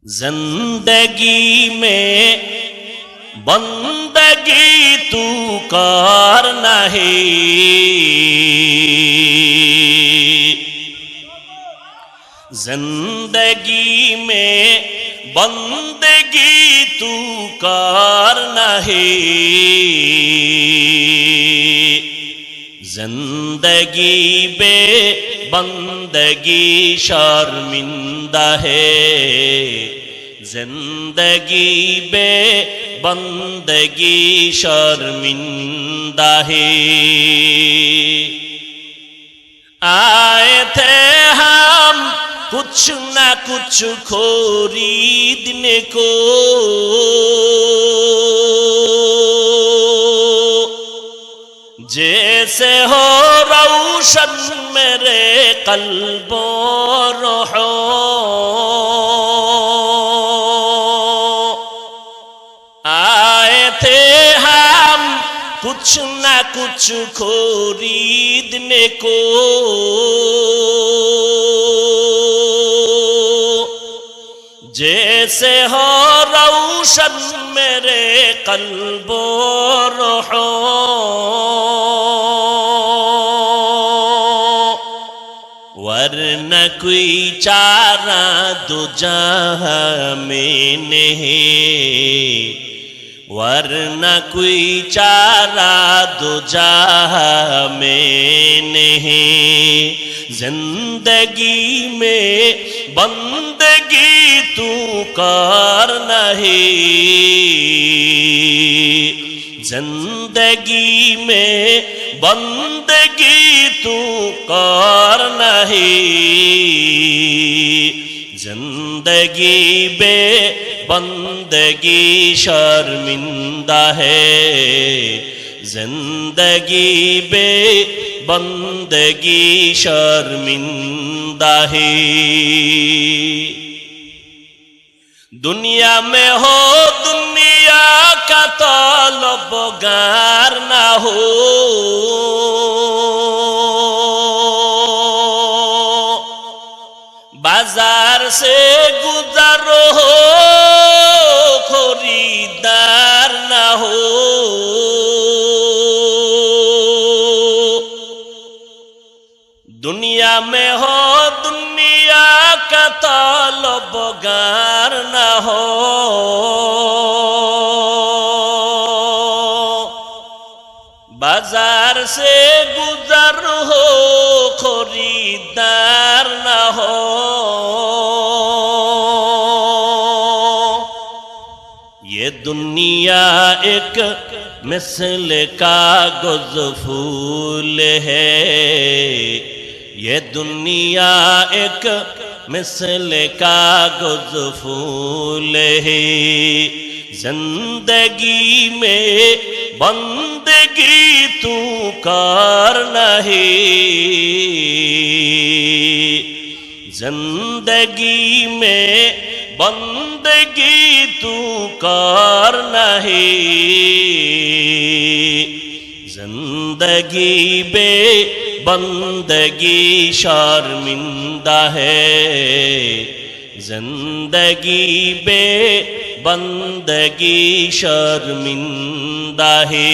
زندگی میں بندگی تو کرنا ہے، زندگی میں بندگی تو کرنا ہے، زندگی بے بندگی شرمندہ ہے، زندگی بے بندگی شرمندہ ہے۔ آئے تھے ہم کچھ نہ کچھ خریدنے کو، جیسے ہو روشن میرے قلب و روح، آئے تھے ہم کچھ نہ کچھ خریدنے کو، جیسے ہو روشن میرے قلب و روح، ورنہ کوئی چارہ دو جہاں میں نہیں، ورنہ کوئی چارہ دو جہاں میں نہیں، زندگی میں بندگی تو کرنا ہے، زندگی میں بندگی تو کرنا ہے، زندگی بے بندگی شرمندہ ہے، زندگی بے بندگی شرمندہ ہے۔ دنیا میں ہو دنیا کا طلبگار نہ ہو، بازار سے گزر ہو خریدار نہ ہو، دنیا میں ہو دنیا کا طلبگار نہ ہو، بازار سے گزر ہو خریدار نہ ہو، یہ دنیا ایک مثل کاغذ پھول ہے، یہ دنیا ایک مثل کاغذ پھول ہے، زندگی میں بندگی تو کرنا ہے، زندگی میں بندگی تو کرنا ہے، زندگی بے بندگی شرمندہ ہے، زندگی بے بندگی شرمندہ ہے۔